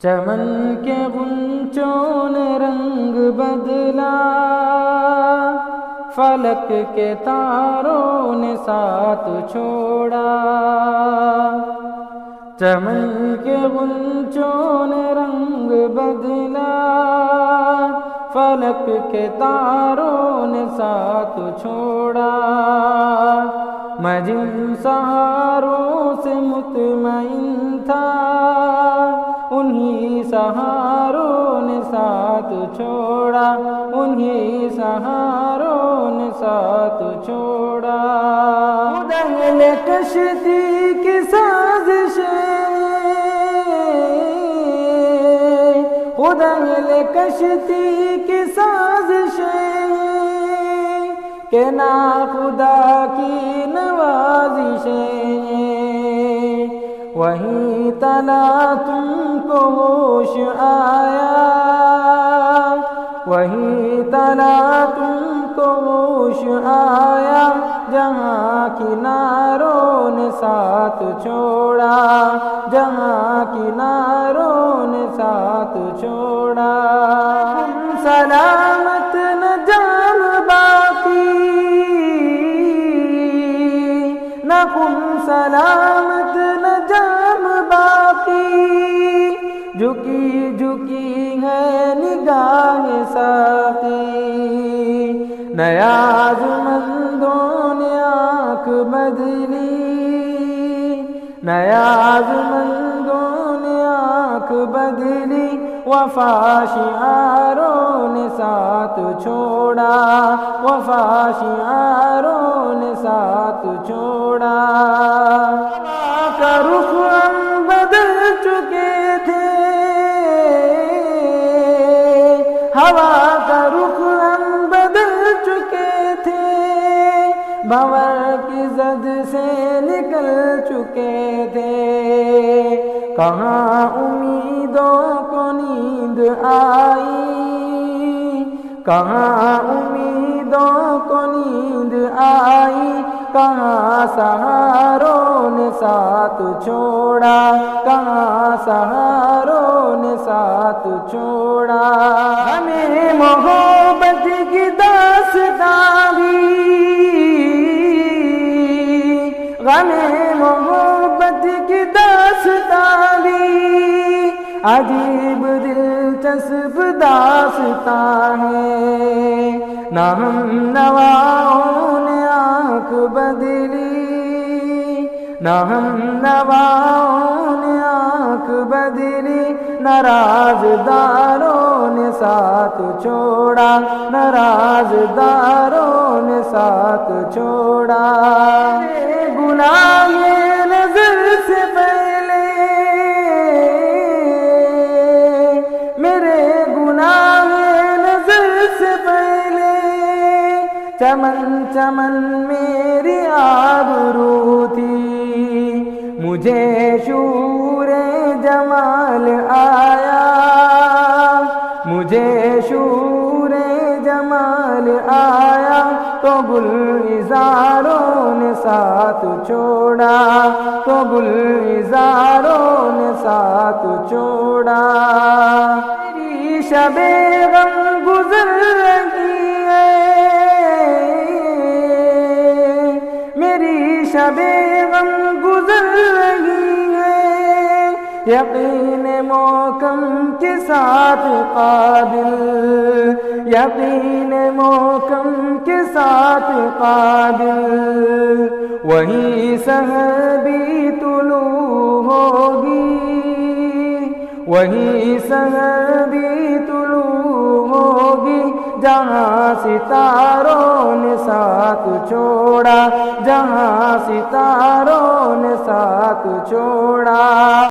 چمن کے غنچوں نے رنگ بدلا، فلک کے تاروں نے ساتھ چھوڑا۔ چمن کے غنچوں نے رنگ بدلا، فلک کے تاروں نے ساتھ چھوڑا۔ میں جن سہاروں سے مطمئن تھا، انہی سہاروں نے ساتھ چھوڑا، انہی سہاروں نے ساتھ چھوڑا۔ خود اہل کشتی کی سازشیں، خود اہل کشتی کی سازشیں، کہ ناخدا کی نوازشیں، وہیں تلا تم کو ہوش آیا، وہیں تلا تم کو ہوش آیا، جہاں کناروں نے ساتھ چھوڑا، جہاں کناروں نے ساتھ چھوڑا۔ ہم سلامت نہ جان باقی، نہ ہم سلامت نہ جان باقی، جھکی جھکی ہے نگاہ ساقی۔ نیاز مندوں نے آنکھ بدلی، نیاز مندوں نے آنکھ بدلی، وفا شعاروں نے ساتھ چھوڑا، وفا شعاروں نے ساتھ چھوڑا۔ ہوا کا رخ ہم بدل چکے تھے، ہوا کا رخ ہم بدل چکے تھے، بھنور کی زد سے نکل چکے تھے۔ کہاں امیدوں کو نیند آئی، کہاں امیدوں کو نیند آئی، کہاں سہاروں نے ساتھ چھوڑا، کہاں سہاروں نے ساتھ چھوڑا۔ ہمیں محبت کی داستاں بھی، ہمیں محبت کی داستاں بھی، عجیب دلچسپ داستاں ہے۔ نہ ہم نواؤں نے آنکھ بدلی، نہ ہم نواؤں نے آنکھ بدلی، نہ رازداروں نے ساتھ چھوڑا، نہ رازداروں نے ساتھ چھوڑا۔ گناہ نظر سے پہلے، میرے گناہ نظر سے پہلے، چمن چمن میری آبرو تھی، مجھے شعور جمال آیا، مجھے شعور جمال آیا، تو گلزاروں نے ساتھ چھوڑا، تو گلزاروں نے ساتھ چھوڑا۔ میری شب غم گزر رہی ہے، میری شب غم گزر رہی ہے، یقین محکم کے ساتھ قابل، یقین محکم کے ساتھ قابل، وہیں سحر بھی طلوع ہوگی، وہیں سحر بھی طلوع ہوگی، جہاں ستاروں نے ساتھ چھوڑا، جہاں ستاروں نے ساتھ چھوڑا۔